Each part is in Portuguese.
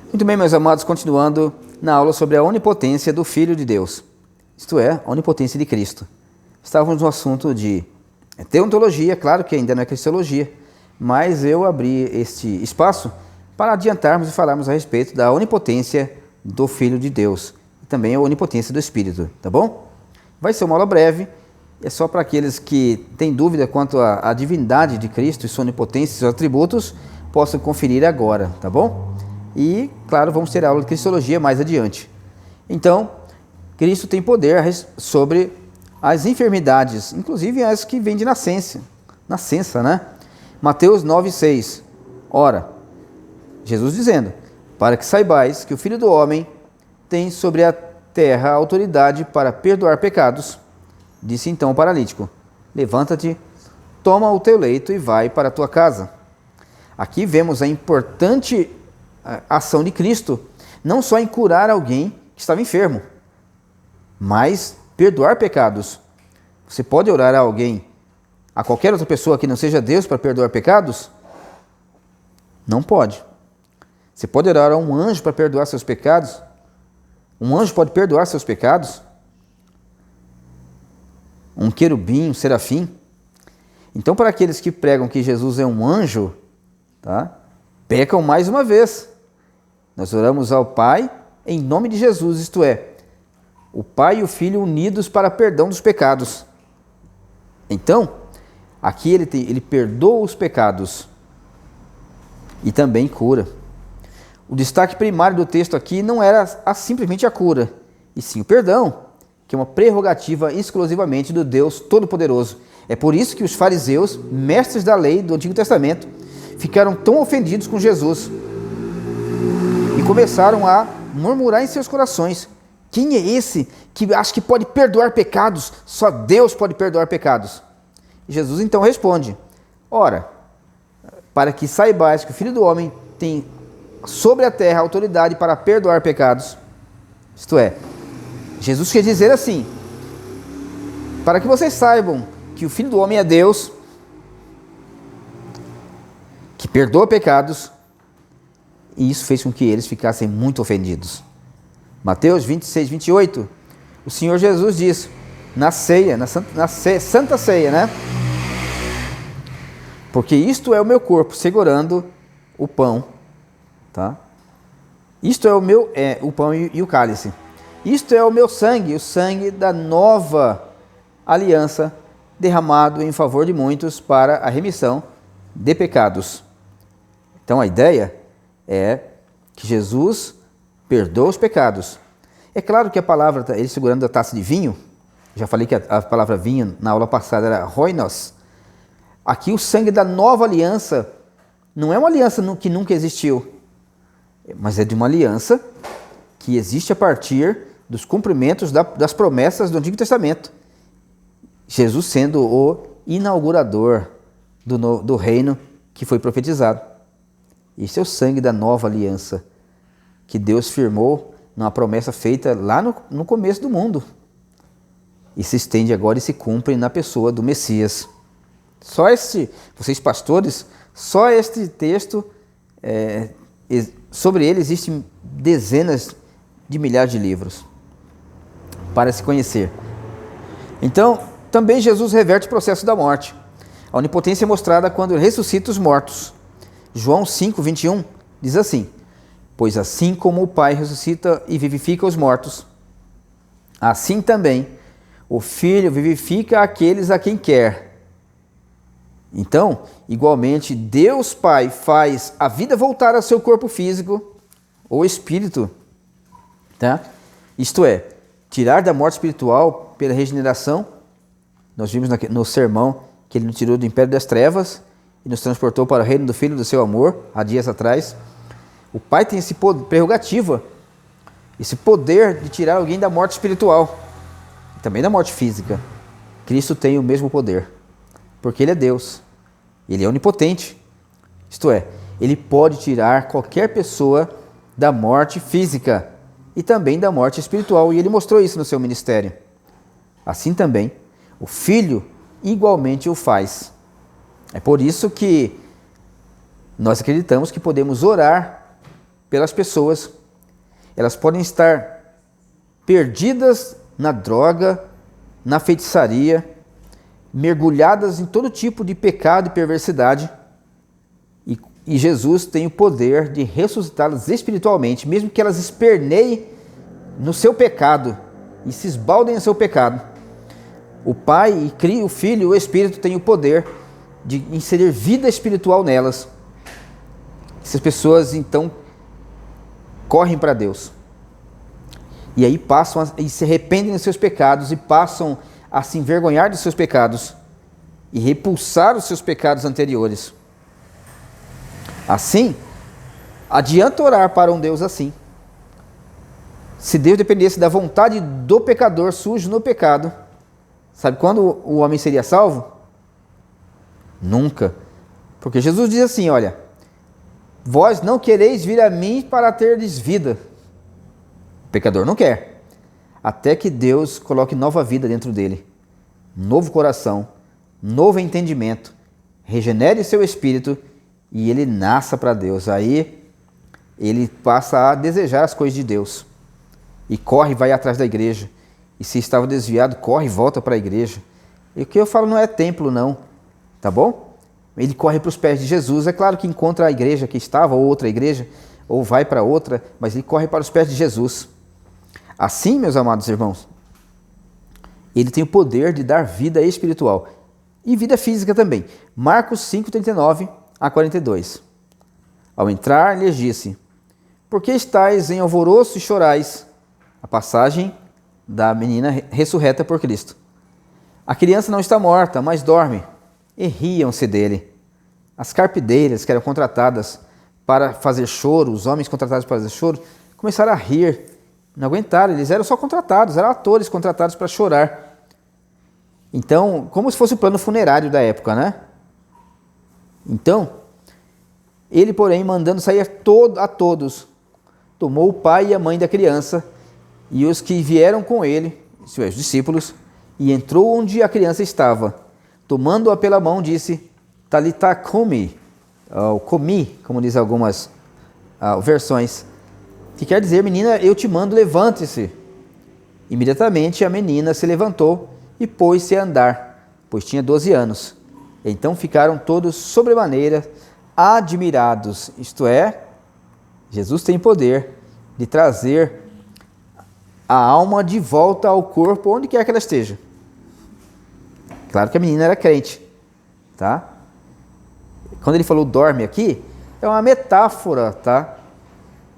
Muito bem, meus amados, continuando na aula sobre a onipotência do Filho de Deus, isto é, a onipotência de Cristo. Estávamos no assunto de teontologia, claro que ainda não é cristologia, mas eu abri este espaço para adiantarmos e falarmos a respeito da onipotência do Filho de Deus e também a onipotência do Espírito, tá bom? Vai ser uma aula breve, é só para aqueles que têm dúvida quanto à divindade de Cristo e sua onipotência e seus atributos, possam conferir agora, tá bom? E, claro, vamos ter aula de cristologia mais adiante. Então, Cristo tem poder sobre as enfermidades, inclusive as que vêm de nascença, né? Mateus 9,6. Ora, Jesus dizendo, para que saibais que o Filho do Homem tem sobre a terra autoridade para perdoar pecados, disse então o paralítico, levanta-te, toma o teu leito e vai para a tua casa. Aqui vemos a importante ação de Cristo, não só em curar alguém que estava enfermo, mas perdoar pecados. Você pode orar a alguém, a qualquer outra pessoa que não seja Deus para perdoar pecados? Não pode. Você pode orar a um anjo para perdoar seus pecados? Um anjo pode perdoar seus pecados? Um querubim, um serafim? Então, para aqueles que pregam que Jesus é um anjo, tá? Pecam mais uma vez. Nós oramos ao Pai em nome de Jesus, isto é, o Pai e o Filho unidos para perdão dos pecados. Então, aqui ele perdoa os pecados e também cura. O destaque primário do texto aqui não era simplesmente a cura, e sim o perdão, que é uma prerrogativa exclusivamente do Deus Todo-Poderoso. É por isso que os fariseus, mestres da lei do Antigo Testamento, ficaram tão ofendidos com Jesus e começaram a murmurar em seus corações: quem é esse que acha que pode perdoar pecados? Só Deus pode perdoar pecados. E Jesus então responde: ora, para que saibais que o Filho do Homem tem sobre a terra autoridade para perdoar pecados. Isto é, Jesus quer dizer assim, para que vocês saibam que o Filho do Homem é Deus, que perdoa pecados, e isso fez com que eles ficassem muito ofendidos. Mateus 26, 28, o Senhor Jesus diz, na Santa Ceia, né? Porque isto é o meu corpo, segurando o pão, tá? Isto é o pão e o cálice. Isto é o meu sangue, o sangue da nova aliança, derramado em favor de muitos para a remissão de pecados. Então a ideia é que Jesus perdoa os pecados. É claro que a palavra, ele segurando a taça de vinho, já falei que a palavra vinho na aula passada era roinos. Aqui o sangue da nova aliança não é uma aliança que nunca existiu, mas é de uma aliança que existe a partir dos cumprimentos das promessas do Antigo Testamento. Jesus sendo o inaugurador do reino que foi profetizado. Esse é o sangue da nova aliança que Deus firmou numa promessa feita lá no começo do mundo. E se estende agora e se cumpre na pessoa do Messias. Vocês pastores, só este texto, sobre ele existem dezenas de milhares de livros para se conhecer. Então, também Jesus reverte o processo da morte. A onipotência é mostrada quando ele ressuscita os mortos. João 5, 21 diz assim, pois assim como o Pai ressuscita e vivifica os mortos, assim também o Filho vivifica aqueles a quem quer. Então, igualmente, Deus Pai faz a vida voltar ao seu corpo físico ou espírito, tá? Isto é, tirar da morte espiritual pela regeneração. Nós vimos no sermão que ele nos tirou do império das trevas e nos transportou para o reino do Filho do seu amor, há dias atrás. O Pai tem esse prerrogativa, esse poder de tirar alguém da morte espiritual e também da morte física. Cristo tem o mesmo poder, porque ele é Deus, ele é onipotente. Isto é, ele pode tirar qualquer pessoa da morte física e também da morte espiritual, e ele mostrou isso no seu ministério. Assim também, o Filho igualmente o faz. É por isso que nós acreditamos que podemos orar pelas pessoas. Elas podem estar perdidas na droga, na feitiçaria, mergulhadas em todo tipo de pecado e perversidade. E Jesus tem o poder de ressuscitá-las espiritualmente, mesmo que elas esperneiem no seu pecado e se esbaldem no seu pecado. O Pai, o Filho e o Espírito têm o poder de inserir vida espiritual nelas. Essas pessoas então correm para Deus. E aí e se arrependem dos seus pecados e passam a se envergonhar dos seus pecados e repulsar os seus pecados anteriores. Assim, adianta orar para um Deus assim. Se Deus dependesse da vontade do pecador sujo no pecado, sabe quando o homem seria salvo? Nunca. Porque Jesus diz assim, olha, vós não quereis vir a mim para terdes vida. O pecador não quer. Até que Deus coloque nova vida dentro dele. Novo coração, novo entendimento, regenere seu espírito e ele nasça para Deus. Aí ele passa a desejar as coisas de Deus. E corre, vai atrás da igreja. E se estava desviado, corre e volta para a igreja. E o que eu falo não é templo não, tá bom? Ele corre para os pés de Jesus. É claro que encontra a igreja que estava, ou outra igreja, ou vai para outra, mas ele corre para os pés de Jesus. Assim, meus amados irmãos, ele tem o poder de dar vida espiritual e vida física também. Marcos 5:39 a 42. Ao entrar, lhes disse: por que estáis em alvoroço e chorais? A passagem da menina ressurreta por Cristo. A criança não está morta, mas dorme. E riam-se dele. As carpideiras que eram contratadas para fazer choro, os homens contratados para fazer choro, começaram a rir. Não aguentaram, eles eram só contratados, eram atores contratados para chorar. Então, como se fosse o plano funerário da época, né? Então, ele, porém, mandando sair a todos, tomou o pai e a mãe da criança e os que vieram com ele, os discípulos, e entrou onde a criança estava. Tomando-a pela mão, disse: Talitá cumi, comi, como diz algumas versões, que quer dizer: menina, eu te mando, levante-se. Imediatamente a menina se levantou e pôs-se a andar, pois tinha 12 anos. Então ficaram todos sobremaneira admirados. Isto é, Jesus tem poder de trazer a alma de volta ao corpo, onde quer que ela esteja. Claro que a menina era crente, tá? Quando ele falou dorme aqui, é uma metáfora, tá?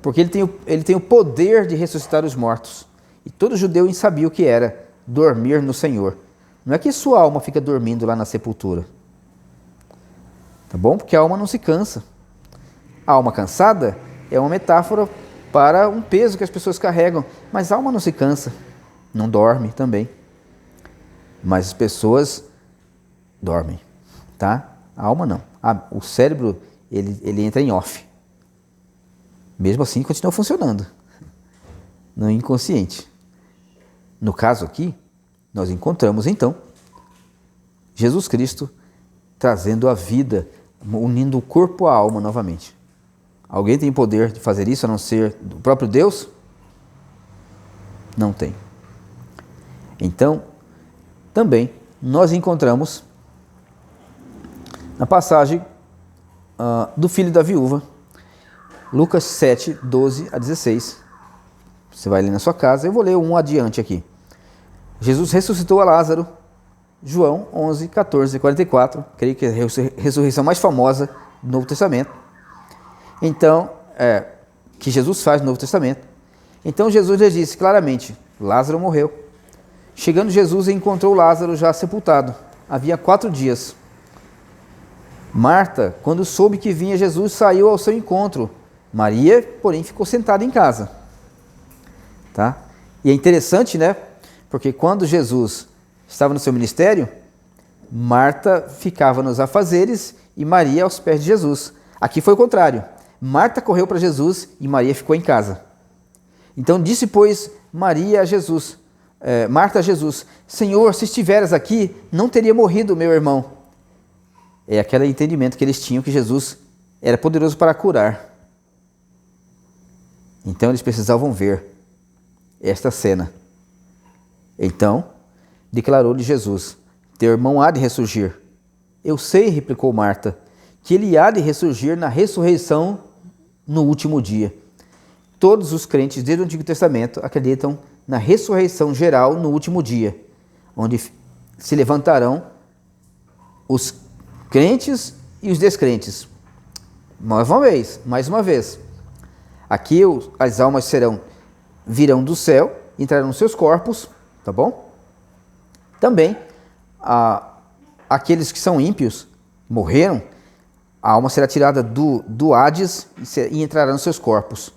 Porque ele tem o poder de ressuscitar os mortos. E todo judeu sabia o que era dormir no Senhor. Não é que sua alma fica dormindo lá na sepultura. Tá bom? Porque a alma não se cansa. A alma cansada é uma metáfora para um peso que as pessoas carregam. Mas a alma não se cansa. Não dorme também. Mas as pessoas dormem. Tá? A alma não. O cérebro, ele entra em off. Mesmo assim, continua funcionando no inconsciente. No caso aqui, nós encontramos então Jesus Cristo trazendo a vida, unindo o corpo à alma novamente. Alguém tem poder de fazer isso a não ser do próprio Deus? Não tem. Então, também nós encontramos na passagem do filho da viúva, Lucas 7, 12 a 16. Você vai ler na sua casa, eu vou ler um adiante aqui. Jesus ressuscitou a Lázaro, João 11, 14 e 44. Creio que é a ressurreição mais famosa do Novo Testamento. Então, que Jesus faz no Novo Testamento. Então Jesus lhe disse claramente: Lázaro morreu. Chegando Jesus, encontrou Lázaro já sepultado. Havia 4 dias. Marta, quando soube que vinha Jesus, saiu ao seu encontro. Maria, porém, ficou sentada em casa. Tá? E é interessante, né? Porque quando Jesus estava no seu ministério, Marta ficava nos afazeres e Maria aos pés de Jesus. Aqui foi o contrário. Marta correu para Jesus e Maria ficou em casa. Então disse, pois, Marta a Jesus: Senhor, se estiveras aqui, não teria morrido o meu irmão. É aquele entendimento que eles tinham que Jesus era poderoso para curar. Então eles precisavam ver esta cena. Então declarou-lhe Jesus: teu irmão há de ressurgir. Eu sei, replicou Marta, que ele há de ressurgir na ressurreição no último dia. Todos os crentes desde o Antigo Testamento acreditam na ressurreição geral no último dia, onde se levantarão os crentes e os descrentes. Mais uma vez. Aqui as almas virão do céu, entrarão nos seus corpos, tá bom? Também, aqueles que são ímpios, morreram, a alma será tirada do Hades e entrará nos seus corpos.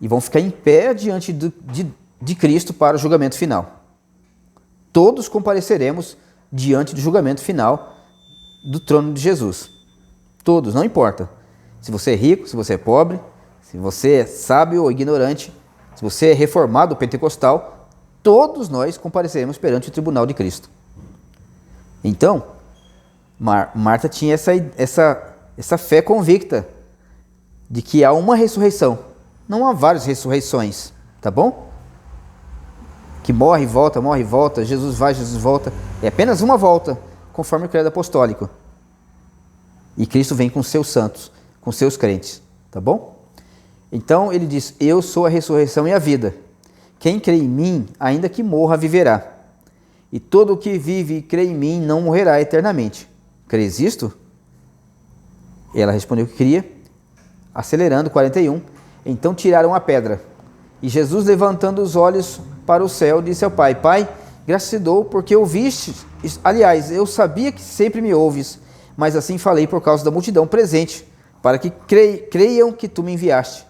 E vão ficar em pé diante de Cristo para o julgamento final. Todos compareceremos diante do julgamento final do trono de Jesus. Todos, não importa. Se você é rico, se você é pobre, se você é sábio ou ignorante, se você é reformado ou pentecostal, todos nós compareceremos perante o tribunal de Cristo. Então, Marta tinha essa fé convicta de que há uma ressurreição. Não há várias ressurreições, tá bom? Que morre e volta, Jesus vai, Jesus volta. É apenas uma volta, conforme o credo apostólico. E Cristo vem com seus santos, com seus crentes, tá bom? Então ele diz: eu sou a ressurreição e a vida. Quem crê em mim, ainda que morra, viverá. E todo o que vive e crê em mim não morrerá eternamente. Crês isto? Ela respondeu que cria. Acelerando, 41. Então tiraram a pedra. E Jesus, levantando os olhos para o céu, disse ao Pai: Pai, graças te dou porque ouviste. Aliás, eu sabia que sempre me ouves, mas assim falei por causa da multidão presente, para que creiam que tu me enviaste.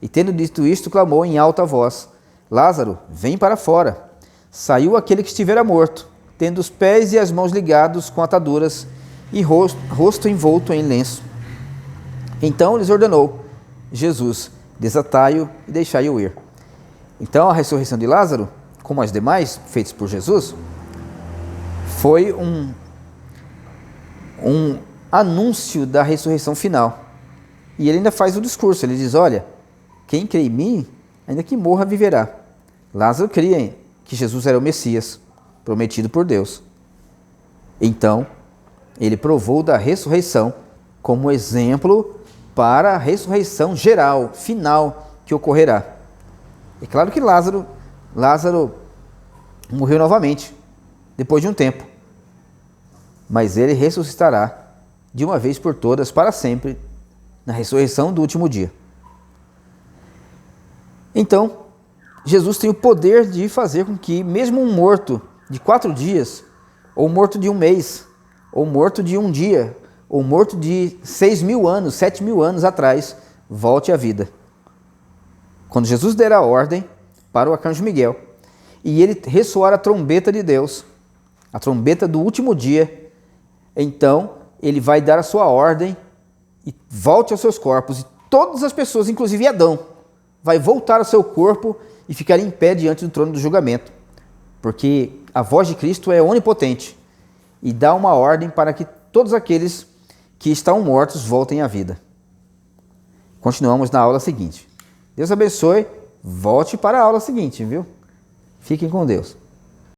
E tendo dito isto, clamou em alta voz: Lázaro, vem para fora. Saiu aquele que estivera morto, tendo os pés e as mãos ligados com ataduras e rosto envolto em lenço. Então lhes ordenou Jesus: desatai-o e deixai-o ir. Então a ressurreição de Lázaro, como as demais feitas por Jesus, foi um anúncio da ressurreição final. E ele ainda faz o discurso, ele diz: olha, quem crê em mim, ainda que morra, viverá. Lázaro cria que Jesus era o Messias, prometido por Deus. Então, ele provou da ressurreição como exemplo para a ressurreição geral, final, que ocorrerá. É claro que Lázaro morreu novamente, depois de um tempo. Mas ele ressuscitará de uma vez por todas, para sempre, na ressurreição do último dia. Então, Jesus tem o poder de fazer com que mesmo um morto de 4 dias, ou morto de um mês, ou morto de um dia, ou morto de 6.000 anos, 7.000 anos atrás, volte à vida. Quando Jesus der a ordem para o arcanjo Miguel, e ele ressoar a trombeta de Deus, a trombeta do último dia, então ele vai dar a sua ordem e volte aos seus corpos, e todas as pessoas, inclusive Adão, vai voltar ao seu corpo e ficar em pé diante do trono do julgamento, porque a voz de Cristo é onipotente e dá uma ordem para que todos aqueles que estão mortos voltem à vida. Continuamos na aula seguinte. Deus abençoe, volte para a aula seguinte, viu? Fiquem com Deus.